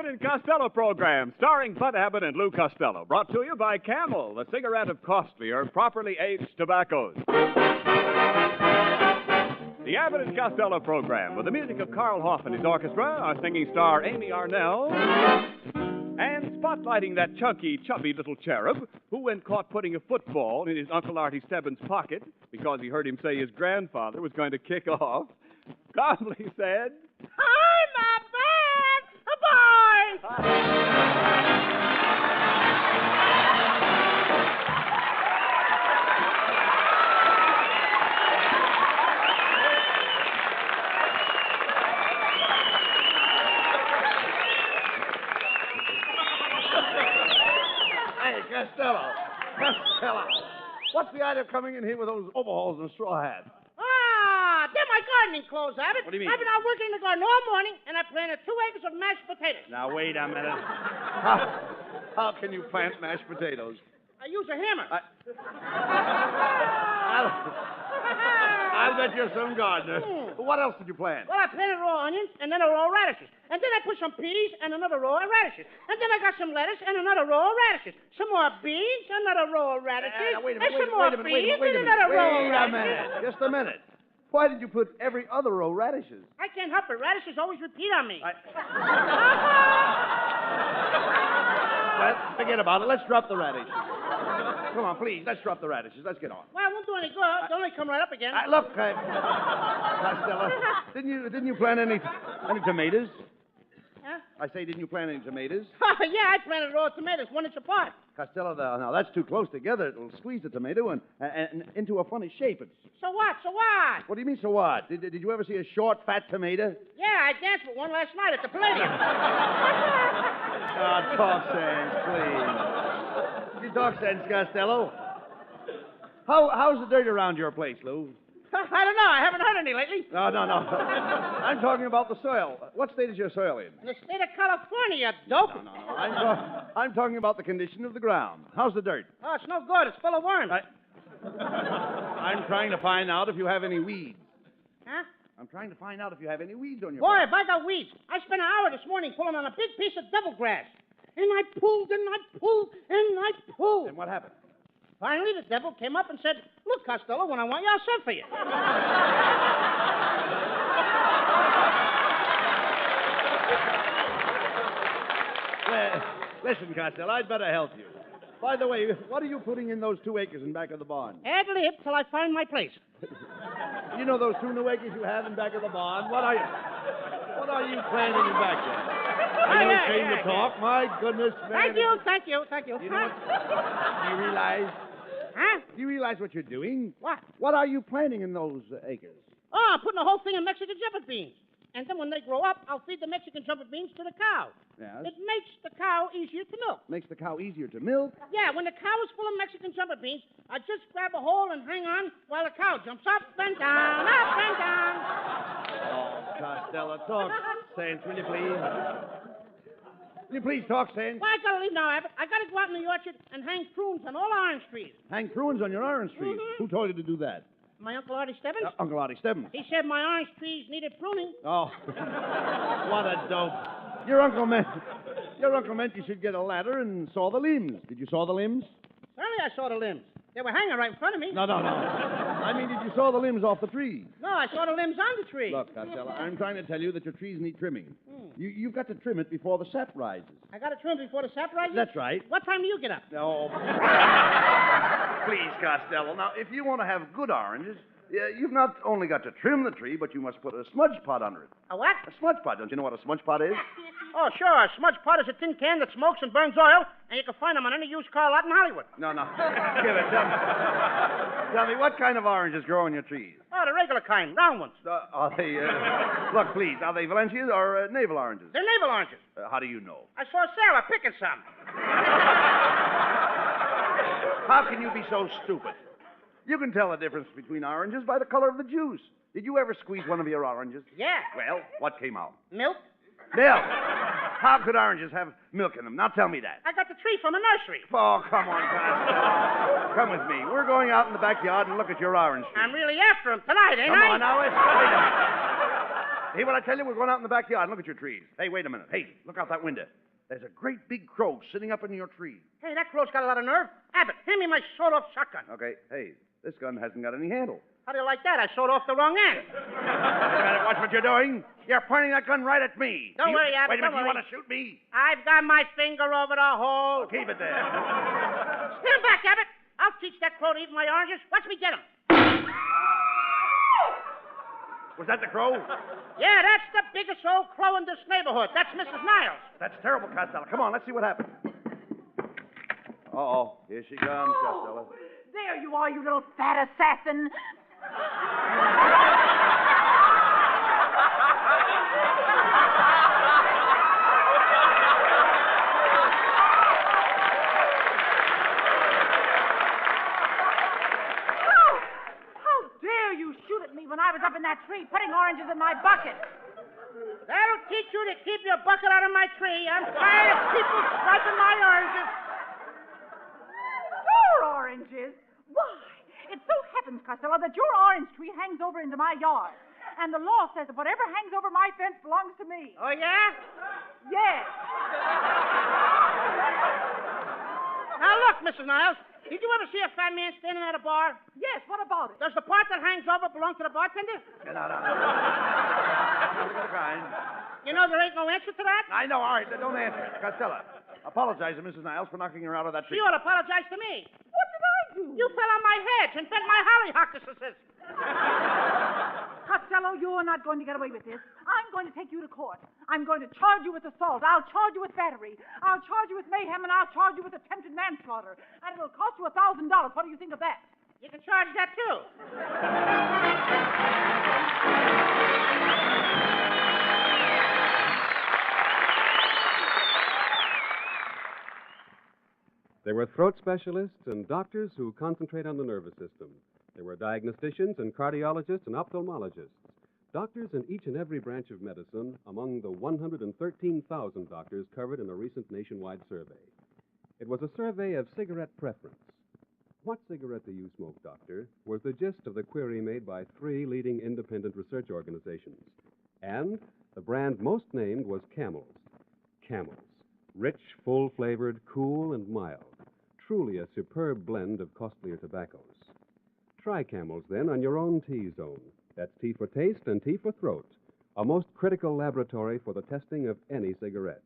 Abbott and Costello program, starring Bud Abbott and Lou Costello. Brought to you by Camel, the cigarette of costlier, properly aged tobaccos. The Abbott and Costello program, with the music of Carl Hoff and his orchestra, our singing star Amy Arnell, and spotlighting that chunky, chubby little cherub who, when caught putting a football in his Uncle Artie Stebbins' pocket because he heard him say his grandfather was going to kick off, calmly said, I'm a bad boy! Hey, Costello. What's the idea of coming in here with those overalls and a straw hat? They're my gardening clothes, Abbott. What do you mean? I've been out working in the garden all morning, and I planted 2 acres of mashed potatoes. Now, wait a minute. How can you plant mashed potatoes? I use a hammer. I'll bet you're some gardener. What else did you plant? Well, I planted raw onions, and then a row of radishes. And then I put some peas and another row of radishes. And then I got some lettuce and another row of radishes. Some more beans, another row of radishes. Wait a and minute, some more beans and another row of radishes. Just a minute. Why did you put every other row radishes? I can't help it. Radishes always repeat on me. Well, forget about it. Let's drop the radishes. Come on, please. Let's drop the radishes. Let's get on. Well, it won't do any good. They'll only come right up again. Look, Costello, didn't you plant any tomatoes? Huh? I say, didn't you plant any tomatoes? Yeah, I planted a row of tomatoes, 1 inch apart. Costello, now that's too close together. It'll squeeze the tomato and into a funny shape. So what? What do you mean, so what? Did you ever see a short, fat tomato? Yeah, I danced with one last night at the Palladium. Talk sense, please. You talk sense, Costello. How's the dirt around your place, Lou? I don't know. I haven't heard any lately. No. I'm talking about the soil. What state is your soil in? The state of California, you dope. No. I'm talking about the condition of the ground. How's the dirt? Oh, it's no good. It's full of worms. I'm trying to find out if you have any weeds. Huh? I'm trying to find out if you have any weeds on your Boy, farm. if I got weeds. I spent an hour this morning pulling on a big piece of devil grass. And I pulled, and I pulled, and I pulled. And what happened? Finally, the devil came up and said, "Look, Costello, when I want you, I'll send for you." Listen, Costello, I'd better help you. By the way, what are you putting in those 2 acres in back of the barn? Ad lib till I find my place. You know those 2 new acres you have in back of the barn? What are you planting in back there? Are you ashamed to talk? My goodness, man. Thank you. You know what? Do you realize? Huh? Do you realize what you're doing? What? What are you planting in those acres? Oh, I'm putting the whole thing in Mexican trumpet beans. And then when they grow up, I'll feed the Mexican trumpet beans to the cow. Yes. It makes the cow easier to milk. Makes the cow easier to milk? Yeah, when the cow is full of Mexican trumpet beans, I just grab a hole and hang on while the cow jumps up and down, up and down. Oh, Costello, talk sense, will you please? Will you please talk sense? Well, I gotta leave now, Abbott. I gotta go out in the orchard and hang prunes on all orange trees. Hang prunes on your orange trees. Mhm. Who told you to do that? My Uncle Artie Stebbins? Uncle Artie Stebbins. He said my orange trees needed pruning. Oh, what a dope. Your uncle meant you should get a ladder and saw the limbs. Did you saw the limbs? Certainly I saw the limbs. They were hanging right in front of me. No. I mean, did you saw the limbs off the tree? No, I saw the limbs on the tree. Look, Costello, I'm trying to tell you that your trees need trimming. Hmm. You've got to trim it before the sap rises. I gotta trim before the sap rises? That's right. What time do you get up? No. Please, Costello. Now, if you want to have good oranges, you've not only got to trim the tree, but you must put a smudge pot under it. A what? A smudge pot. Don't you know what a smudge pot is? Oh, sure. A smudge pot is a tin can that smokes and burns oil, and you can find them on any used car lot in Hollywood. No. Give it. Tell me, what kind of oranges grow on your trees? Oh, the regular kind, round ones. Are they, look, please, are they Valencias or navel oranges? They're navel oranges. How do you know? I saw Sarah picking some. How can you be so stupid? You can tell the difference between oranges by the color of the juice. Did you ever squeeze one of your oranges? Yeah. Well, what came out? Milk? Milk. How could oranges have milk in them? Now tell me that. I got the tree from the nursery. Oh, come on, Costello. Come with me. We're going out in the backyard and look at your orange tree. I'm really after him tonight, ain't Come I? on, now, Hey, what I tell you, we're going out in the backyard and look at your trees. Hey, wait a minute. Hey, look out that window. There's a great big crow sitting up in your tree. Hey, that crow's got a lot of nerve. Abbott, hand me my sawed-off shotgun. Okay, hey, this gun hasn't got any handle. How do you like that? I sawed off the wrong end. Watch what you're doing. You're pointing that gun right at me. Don't worry, Abbott. Wait a minute, don't you worry. want to shoot me? I've got my finger over the hole. Keep it there. Stand back, Abbott. I'll teach that crow to eat my oranges. Watch me get him. Was that the crow? Yeah, that's the biggest old crow in this neighborhood. That's Mrs. Niles. That's terrible, Costello. Come on, let's see what happened. Uh-oh. Here she comes, Costello. There you are, you little fat assassin. How dare you shoot at me when I was up in that tree putting oranges in my bucket? That'll teach you to keep your bucket out of my tree. I'm tired of people swiping my oranges. Your oranges? Why? It so happens, Costello, that your orange tree hangs over into my yard. And the law says that whatever hangs over my fence belongs to me. Oh, yeah? Yes. Now, look, Mrs. Niles. Did you ever see a fat man standing at a bar? Yes, what about it? Does the part that hangs over belong to the bartender? No. Kind. You know there ain't no answer to that? I know. All right, don't answer it. Costello, apologize to Mrs. Niles for knocking her out of that tree. She ought to apologize to me. What did I do? You fell on my hedge and bent my hollyhockuses. Costello, you're not going to get away with this. I'm going to take you to court. I'm going to charge you with assault. I'll charge you with battery. I'll charge you with mayhem, and I'll charge you with attempted manslaughter. And it'll cost you $1,000. What do you think of that? You can charge that, too. There were throat specialists and doctors who concentrate on the nervous system. There were diagnosticians and cardiologists and ophthalmologists. Doctors in each and every branch of medicine among the 113,000 doctors covered in a recent nationwide survey. It was a survey of cigarette preference. What cigarette do you smoke, doctor? Was the gist of the query made by 3 leading independent research organizations. And the brand most named was Camels. Camels. Rich, full-flavored, cool, and mild. Truly a superb blend of costlier tobaccos. Try Camels, then, on your own T-zone. That's T for taste and T for throat. A most critical laboratory for the testing of any cigarette.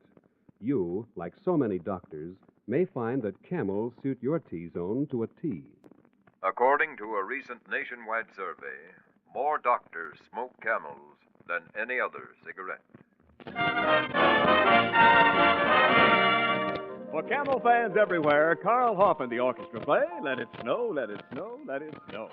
You, like so many doctors, may find that Camels suit your T-zone to a T. According to a recent nationwide survey, more doctors smoke Camels than any other cigarette. For Camel fans everywhere, Carl Hoff and the orchestra play Let It Snow, Let It Snow, Let It Snow.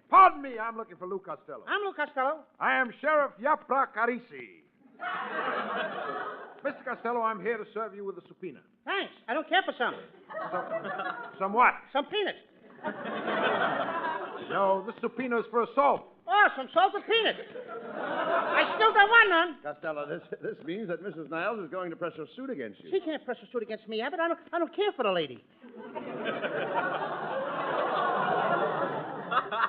Pardon me, I'm looking for Lou Costello. I'm Lou Costello. I am Sheriff Yapra Carisi. Mr. Costello, I'm here to serve you with a subpoena. Thanks. I don't care for some. Some what? Some peanuts. No, the subpoena is for assault. Oh, some salted peanuts. I still don't want none. Costello, this means that Mrs. Niles is going to press her suit against you. She can't press a suit against me, Abbott. I don't care for the lady.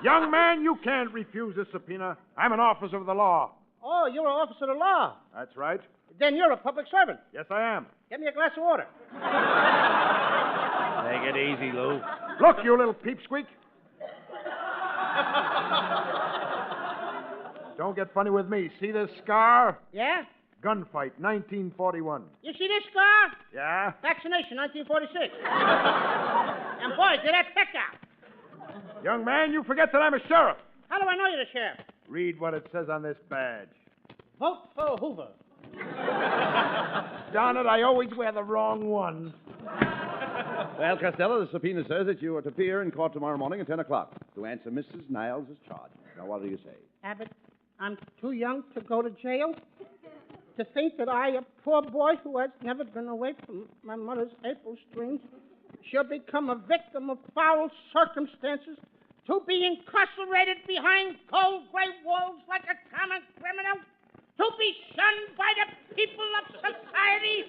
Young man, you can't refuse this subpoena. I'm an officer of the law. Oh, you're an officer of the law. That's right. Then you're a public servant. Yes, I am. Get me a glass of water. Take it easy, Lou. Look, you little peepsqueak. Don't get funny with me. See this scar? Yeah? Gunfight, 1941. You see this scar? Yeah? Vaccination, 1946. And boy, did that pick out. Young man, you forget that I'm a sheriff. How do I know you're the sheriff? Read what it says on this badge. Vote for Hoover. Darn it, I always wear the wrong one. Well, Costello, the subpoena says that you are to appear in court tomorrow morning at 10 o'clock to answer Mrs. Niles' charge. Now, what do you say? Abbott, I'm too young to go to jail. To think that I, a poor boy who has never been away from my mother's April strings, shall become a victim of foul circumstances, to be incarcerated behind cold gray walls like a common criminal, to be shunned by the people of society.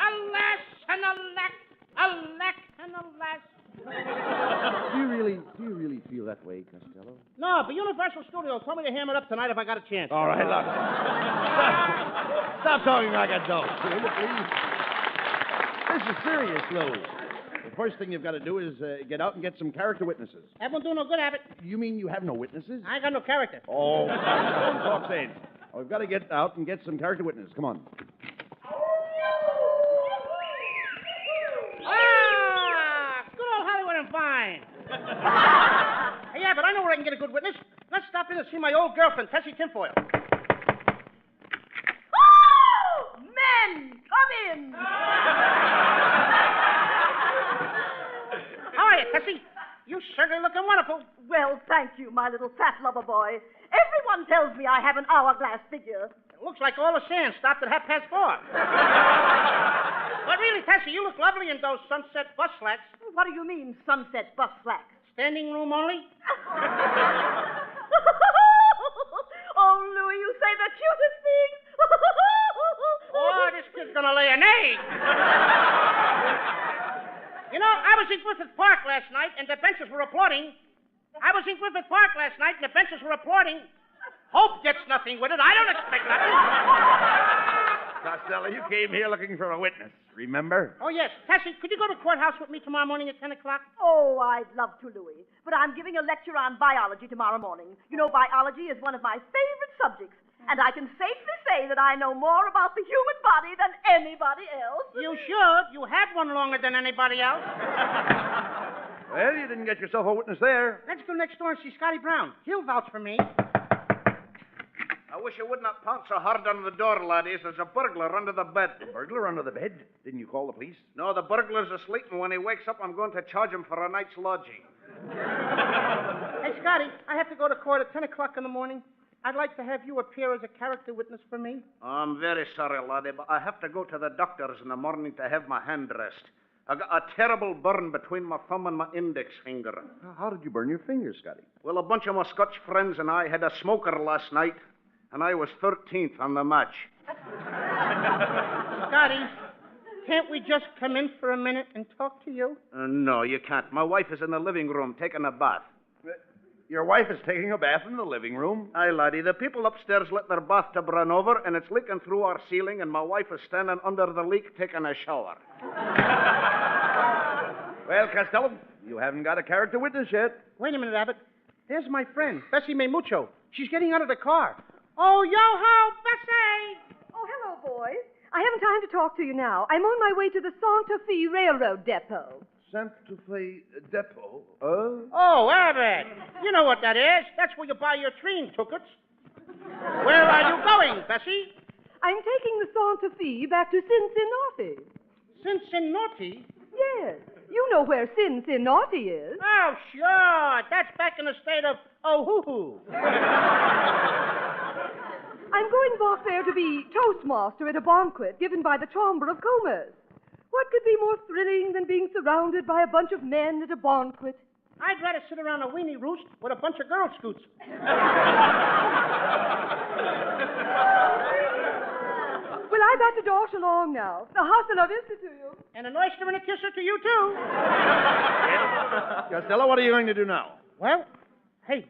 Alas and alack, alack and alas. Do you really feel that way, Costello? No, but Universal Studios told me to ham it up tonight if I got a chance. All right, look. Stop talking like a dope, will you, please? This is serious, Lou. The first thing you've got to do is get out and get some character witnesses. That won't do no good, Abbott. You mean you have no witnesses? I ain't got no character. Oh, don't talk sense. We've got to get out and get some character witnesses. Come on. Ah, good old Hollywood and Vine. Hey, yeah, but I know where I can get a good witness. Let's stop in and see my old girlfriend, Tessie Tinfoil. Oh! Men, come in. How are you, Tessie? You certainly looking wonderful. Well, thank you, my little fat lover boy. Everyone tells me I have an hourglass figure. It looks like all the sand stopped at 4:30. But really, Tessie, you look lovely in those sunset bus slacks. What do you mean, sunset bus slacks? Standing room only? Oh, Louis, you say the cutest things. Oh, this kid's gonna lay an egg. You know, I was in Griffith Park last night, and the benches were applauding. Hope gets nothing with it. I don't expect nothing. Costello, you came here looking for a witness, remember? Oh, yes. Tessie, could you go to courthouse with me tomorrow morning at 10 o'clock? Oh, I'd love to, Louis. But I'm giving a lecture on biology tomorrow morning. You know, biology is one of my favorite subjects. And I can safely say that I know more about the human body than anybody else. You should. You had one longer than anybody else. Well, you didn't get yourself a witness there. Let's go next door and see Scotty Brown. He'll vouch for me. I wish you would not pounce so hard on the door, laddies. There's a burglar under the bed. A burglar under the bed? Didn't you call the police? No, the burglar's asleep, and when he wakes up, I'm going to charge him for a night's lodging. Hey, Scotty, I have to go to court at 10 o'clock in the morning. I'd like to have you appear as a character witness for me. I'm very sorry, laddie, but I have to go to the doctor's in the morning to have my hand dressed. I got a terrible burn between my thumb and my index finger. How did you burn your fingers, Scotty? Well, a bunch of my Scotch friends and I had a smoker last night, and I was 13th on the match. Scotty, can't we just come in for a minute and talk to you? No, you can't. My wife is in the living room taking a bath. Your wife is taking a bath in the living room? Aye, laddie. The people upstairs let their bathtub run over, and it's leaking through our ceiling, and my wife is standing under the leak taking a shower. Well, Costello, you haven't got a character witness yet. Wait a minute, Abbott. There's my friend, Bessie May Mucho. She's getting out of the car. Oh, yo-ho, Bessie! Oh, hello, boys. I haven't time to talk to you now. I'm on my way to the Santa Fe Railroad Depot. Santa Fe Depot? Oh, Abbott. You know what that is. That's where you buy your train tickets. Where are you going, Bessie? I'm taking the Santa Fe back to Cincinnati. Cincinnati? Yes. You know where Cincinnati is. Oh, sure. That's back in the state of Oh-hoo-hoo. I'm going back there to be toastmaster at a banquet given by the Chamber of Commerce. What could be more thrilling than being surrounded by a bunch of men at a banquet? I'd rather sit around a weenie roost with a bunch of Girl Scouts. Well, I got to dash along now. The hustle of vista to you. And an oyster and a kisser to you, too. Costello, what are you going to do now? Well, hey,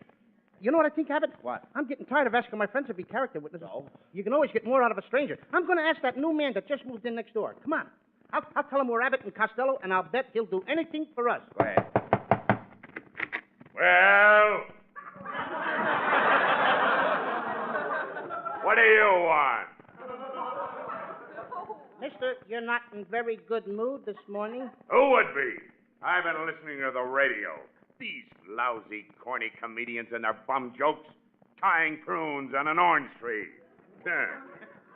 You know what I think, Abbott? What? I'm getting tired of asking my friends to be character witnesses. So? You can always get more out of a stranger. I'm going to ask that new man that just moved in next door. Come on. I'll tell him we're Abbott and Costello, and I'll bet he'll do anything for us. Go ahead. Well? What do you want? Mister, you're not in very good mood this morning. Who would be? I've been listening to the radio. These lousy, corny comedians and their bum jokes. Tying prunes on an orange tree.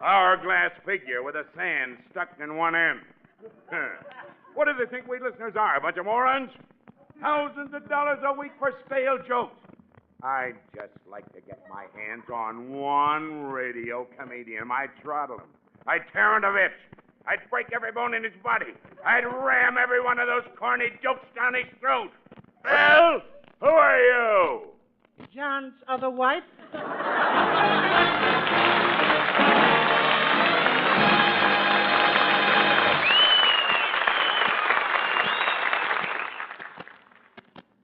Hourglass figure with a sand stuck in one end. What do they think we listeners are, a bunch of morons? Thousands of dollars a week for stale jokes. I'd just like to get my hands on one radio comedian. I'd throttle him. I'd tear him to bits. I'd break every bone in his body. I'd ram every one of those corny jokes down his throat. Well, who are you? John's other wife?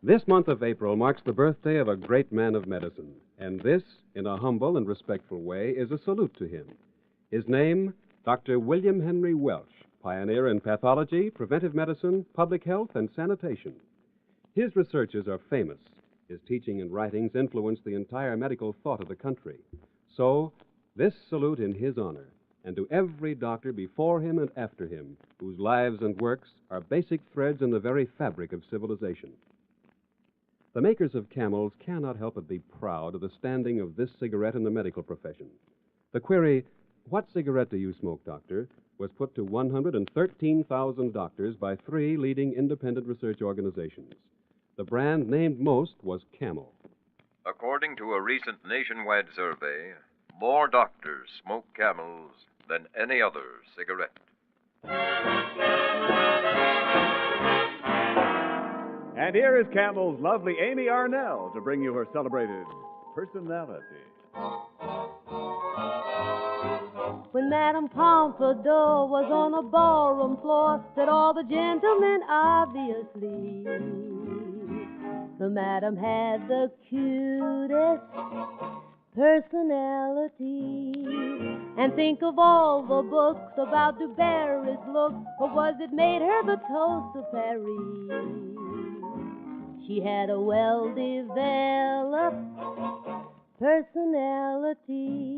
This month of April marks the birthday of a great man of medicine, and this, in a humble and respectful way, is a salute to him. His name, Dr. William Henry Welch, pioneer in pathology, preventive medicine, public health, and sanitation. His researches are famous. His teaching and writings influence the entire medical thought of the country. So, this salute in his honor, and to every doctor before him and after him, whose lives and works are basic threads in the very fabric of civilization. The makers of Camels cannot help but be proud of the standing of this cigarette in the medical profession. The query, "What cigarette do you smoke, doctor?" was put to 113,000 doctors by 3 leading independent research organizations. The brand named most was Camel. According to a recent nationwide survey, more doctors smoke Camels than any other cigarette. And here is Camel's lovely Amy Arnell to bring you her celebrated personality. When Madame Pompadour was on the ballroom floor, said all the gentlemen obviously, the Madame had the cutest personality. And think of all the books about Du Barry's look, or was it made her the toast of Paris? She had a well-developed personality.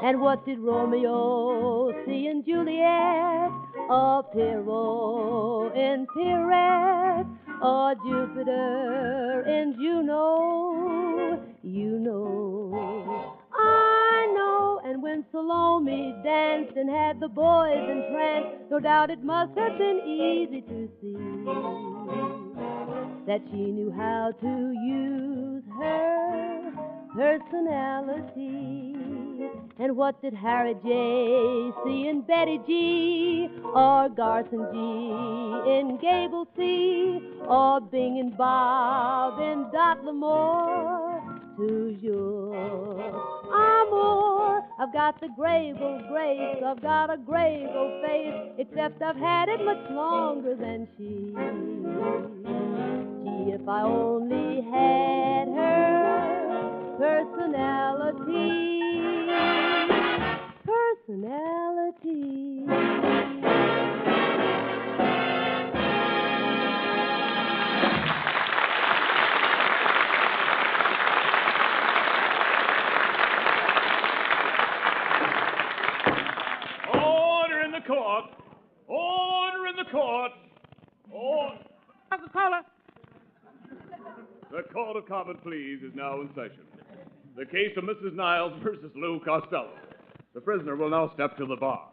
And what did Romeo see in Juliet? A Pierrot in Pierrette, or Jupiter in Juno? You know, I know. And when Salome danced and had the boys entranced, no doubt it must have been easy to see that she knew how to use her personality. And what did Harry J. see in Betty G, or Garson G in Gable C, or Bing and Bob in Dot Lamore? Toujours amour. I've got the grave old grace, I've got a grave old face, except I've had it much longer than she. Gee, if I only had her personality. Personality. Order in the court! Order in the court! Order! Coca-Cola. The Court of Common Pleas is now in session. The case of Mrs. Niles versus Lou Costello. The prisoner will now step to the bar.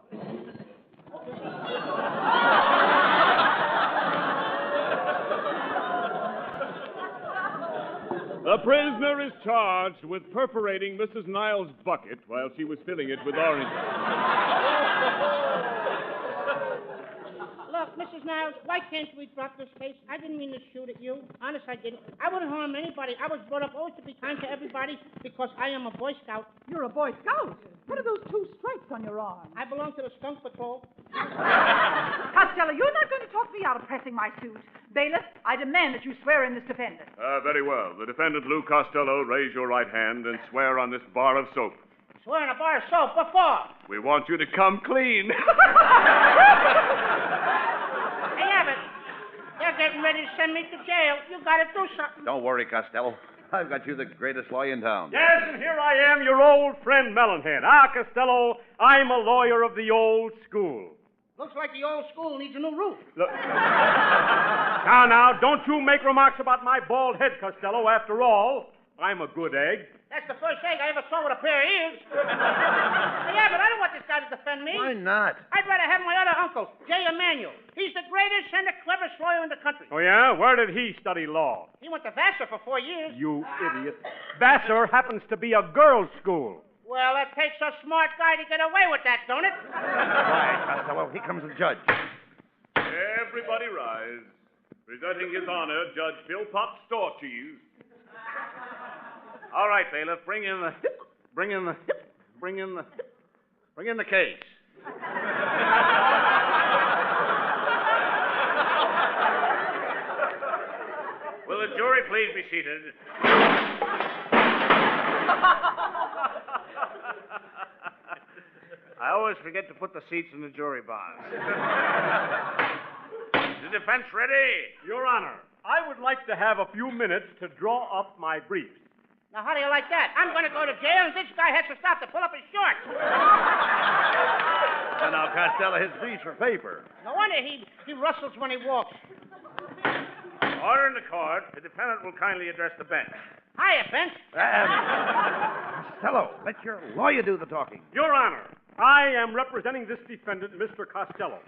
The prisoner is charged with perforating Mrs. Niles' bucket while she was filling it with oranges. Look, Mrs. Niles, why can't we drop this case? I didn't mean to shoot at you. Honest, I didn't. I wouldn't harm anybody. I was brought up always to be kind to everybody because I am a Boy Scout. You're a Boy Scout. What are those 2 stripes on your arm? I belong to the Skunk Patrol. Costello, you're not going to talk me out of pressing my suit. Bailiff, I demand that you swear in this defendant. Very well. The defendant, Lou Costello, raise your right hand and swear on this bar of soap. Swear in a bar of soap. What for? We want you to come clean. Hey, Abbott, they're getting ready to send me to jail. You got to do something. Don't worry, Costello. I've got you the greatest lawyer in town. Yes, and here I am, your old friend Melonhead. Costello, I'm a lawyer of the old school. Looks like the old school needs a new roof. Look. Now, don't you make remarks about my bald head, Costello. After all, I'm a good egg. That's the first egg I ever saw with a pair of ears. Hey, Abbott, I don't want this guy to defend me. Why not? I'd rather have my other uncle, J. Emanuel. He's the greatest and the cleverest lawyer in the country. Oh, yeah? Where did he study law? He went to Vassar for 4 years. You idiot. Vassar happens to be a girls' school. Well, that takes a smart guy to get away with that, don't it? Quiet, Costello. Here comes the judge. Everybody rise. Presenting his honor, Judge Philpott Storecheese. All right, bailiff. Bring in the case. Will the jury please be seated? I always forget to put the seats in the jury box. Is the defense ready? Your Honor, I would like to have a few minutes to draw up my briefs. Now, how do you like that? I'm going to go to jail, and this guy has to stop to pull up his shorts. Now, Costello, his briefs for paper. No wonder he rustles when he walks. Order in the court. The defendant will kindly address the bench. Hiya, bench. Costello, let your lawyer do the talking. Your Honor, I am representing this defendant, Mr. Costello.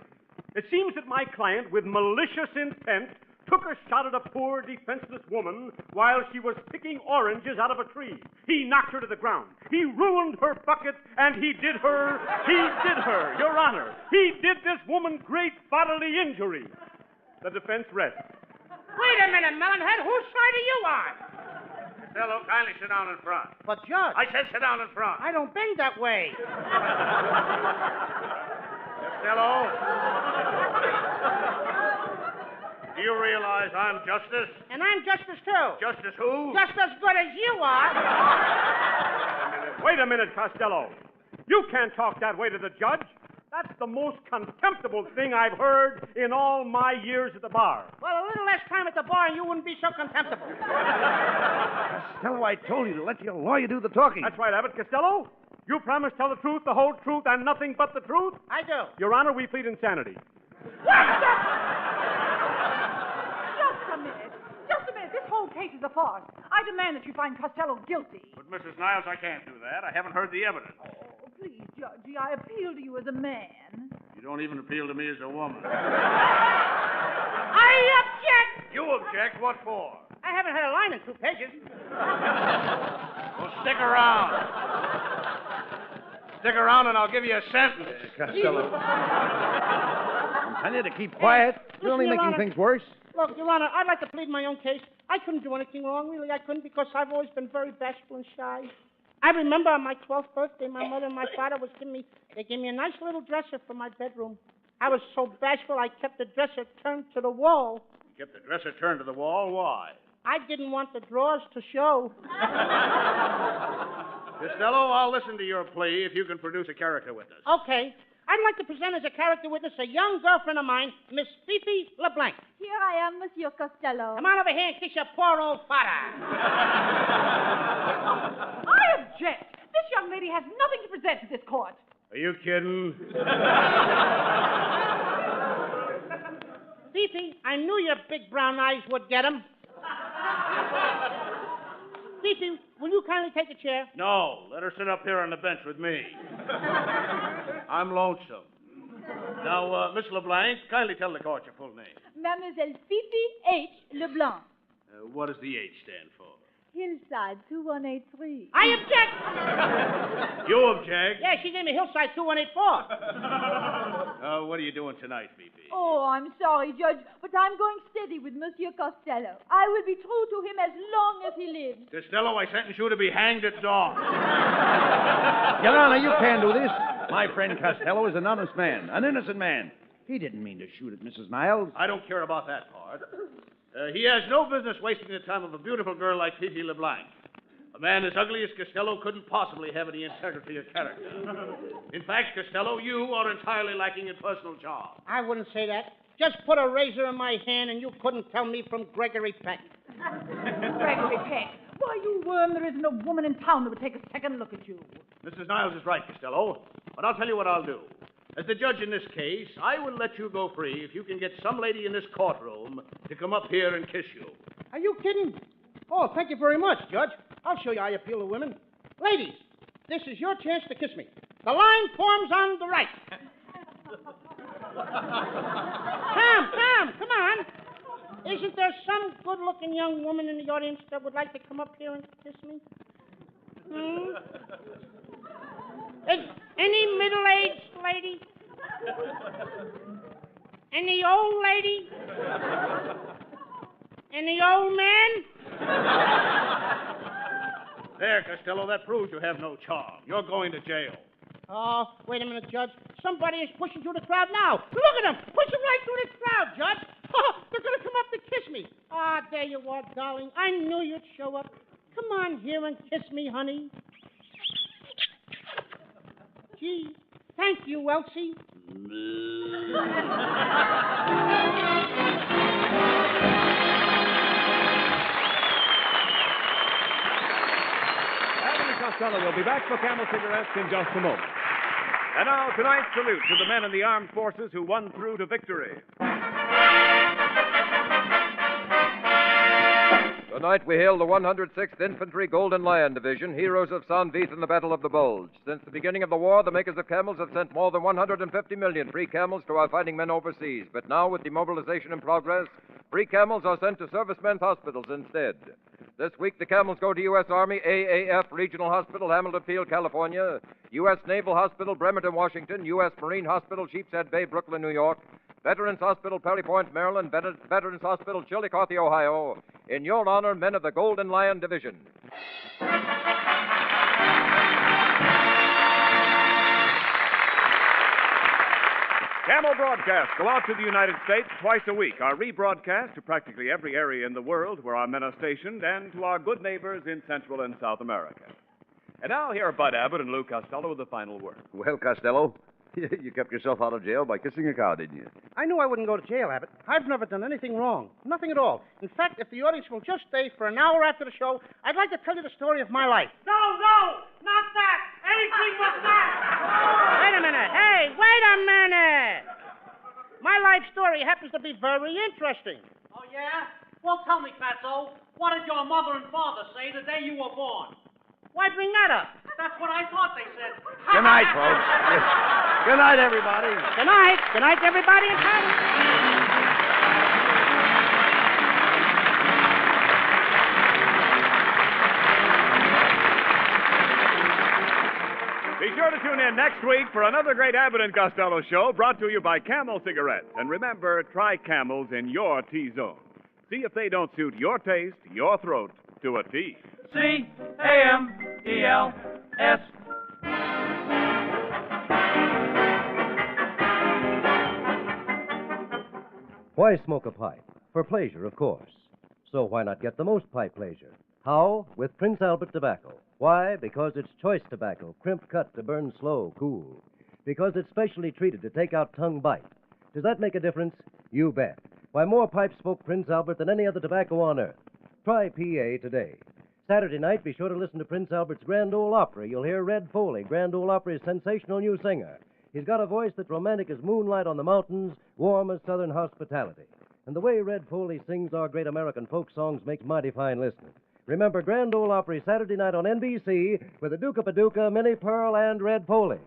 It seems that my client, with malicious intent, took a shot at a poor, defenseless woman while she was picking oranges out of a tree. He knocked her to the ground. He ruined her bucket, and he did her, Your Honor. He did this woman great bodily injury. The defense rests. Wait a minute, Melonhead. Whose side are you on? Costello, kindly sit down in front. But, Judge. I said sit down in front. I don't bend that way. Costello. Do you realize I'm justice? And I'm justice, too. Justice who? Just as good as you are. Wait a minute, Costello. You can't talk that way to the judge. That's the most contemptible thing I've heard in all my years at the bar. Well, a little less time at the bar and you wouldn't be so contemptible. Costello, I told you to let your lawyer do the talking. That's right, Abbott. Costello, you promise to tell the truth, the whole truth, and nothing but the truth? I do. Your Honor, we plead insanity. Just a minute. This whole case is a farce. I demand that you find Costello guilty. But, Mrs. Niles, I can't do that. I haven't heard the evidence. Oh, please, Judgy, I appeal to you as a man. You don't even appeal to me as a woman. I object! You object? What for? I haven't had a line in 2 pages. Well, stick around. Stick around and I'll give you a sentence. Costello. Tell you to keep quiet. You're only Your making Honor. things worse. Look, Your Honor, I'd like to plead my own case. I couldn't do anything wrong, really. I couldn't because I've always been very bashful and shy. I remember on my 12th birthday, my mother and my father they gave me a nice little dresser for my bedroom. I was so bashful, I kept the dresser turned to the wall. You kept the dresser turned to the wall? Why? I didn't want the drawers to show. Costello, I'll listen to your plea if you can produce a character witness. Okay. I'd like to present as a character witness a young girlfriend of mine, Miss Fifi LeBlanc. Here I am, Monsieur Costello. Come on over here and kiss your poor old father. I object. This young lady has nothing to present to this court. Are you kidding? Fifi, I knew your big brown eyes would get him. Fifi, will you kindly take a chair? No, let her sit up here on the bench with me. I'm lonesome. Now, Miss LeBlanc, kindly tell the court your full name. Mademoiselle Fifi H. Leblanc. What does the H stand for? Hillside 2183. I object! You object? Yeah, she gave me Hillside 2184. What are you doing tonight, Fifi? Oh, I'm sorry, Judge, but I'm going steady with Monsieur Costello. I will be true to him as long as he lives. Costello, I sentence you to be hanged at dawn. Your Honor, you can't do this. My friend Costello is an honest man, an innocent man. He didn't mean to shoot at Mrs. Niles. I don't care about that part. He has no business wasting the time of a beautiful girl like Fifi LeBlanc. A man as ugly as Costello couldn't possibly have any integrity or character. In fact, Costello, you are entirely lacking in personal charm. I wouldn't say that. Just put a razor in my hand and you couldn't tell me from Gregory Peck. Gregory Peck. Why, you worm, there isn't a woman in town that would take a second look at you. Mrs. Niles is right, Costello. But I'll tell you what I'll do. As the judge in this case, I will let you go free if you can get some lady in this courtroom to come up here and kiss you. Are you kidding? Oh, thank you very much, Judge. I'll show you how you appeal to women. Ladies, this is your chance to kiss me. The line forms on the right. Come on. Isn't there some good-looking young woman in the audience that would like to come up here and kiss me? Any middle-aged lady? Any old lady? Any old man? There, Costello, that proves you have no charm. You're going to jail. Oh, wait a minute, Judge. Somebody is pushing through the crowd now. Look at them. Pushing right through the crowd, Judge. Oh, they're going to come up to kiss me. Ah, there you are, darling. I knew you'd show up. Come on here and kiss me, honey. Gee, thank you, Elsie. Abbott and Costello will be back for Camel Cigarettes in just a moment. And now, tonight's salute to the men in the armed forces who won through to victory. Tonight we hail the 106th Infantry Golden Lion Division, heroes of San Vith in the Battle of the Bulge. Since the beginning of the war, the makers of camels have sent more than 150 million free camels to our fighting men overseas. But now, with demobilization in progress, free camels are sent to servicemen's hospitals instead. This week, the camels go to U.S. Army AAF Regional Hospital, Hamilton Field, California, U.S. Naval Hospital, Bremerton, Washington, U.S. Marine Hospital, Sheepshead Bay, Brooklyn, New York, Veterans Hospital, Perry Point, Maryland, Veterans Hospital, Chillicothe, Ohio. In your honor, men of the Golden Lion Division. Camel broadcasts go out to the United States twice a week. Our rebroadcast to practically every area in the world where our men are stationed and to our good neighbors in Central and South America. And now here are Bud Abbott and Lou Costello with the final word. Well, Costello, you kept yourself out of jail by kissing a cow, didn't you? I knew I wouldn't go to jail, Abbott. I've never done anything wrong. Nothing at all. In fact, if the audience will just stay for an hour after the show, I'd like to tell you the story of my life. No, not that. Anything but that. Wait a minute. Hey, wait a minute. My life story happens to be very interesting. Oh, yeah? Well, tell me, Fatso, what did your mother and father say the day you were born? Why bring that up? That's what I thought they said. Good night, folks. Good night, everybody. Good night. Good night, everybody in town. Be sure to tune in next week for another great Abbott and Costello show brought to you by Camel Cigarettes. And remember, try Camels in your T-zone. See if they don't suit your taste, your throat, to a T. C-A-M-E-L-S. Why smoke a pipe? For pleasure, of course. So why not get the most pipe pleasure? How? With Prince Albert tobacco. Why? Because it's choice tobacco, crimp cut to burn slow, cool. Because it's specially treated to take out tongue bite. Does that make a difference? You bet. Why, more pipes smoke Prince Albert than any other tobacco on earth. Try PA today. Saturday night, be sure to listen to Prince Albert's Grand Ole Opry. You'll hear Red Foley, Grand Ole Opry's sensational new singer. He's got a voice that's romantic as moonlight on the mountains, warm as southern hospitality. And the way Red Foley sings our great American folk songs makes mighty fine listening. Remember Grand Ole Opry Saturday night on NBC with the Duca Paducah, Minnie Pearl, and Red Foley.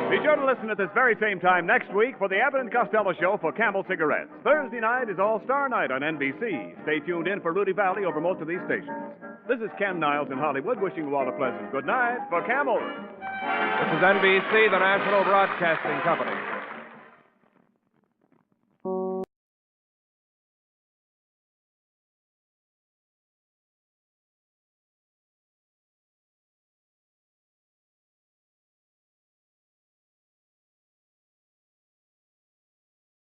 Be sure to listen at this very same time next week for the Abbott and Costello Show for Camel Cigarettes. Thursday night is All-Star Night on NBC. Stay tuned in for Rudy Valley over most of these stations. This is Ken Niles in Hollywood wishing you all a pleasant good night for Camel. This is NBC, the National Broadcasting Company.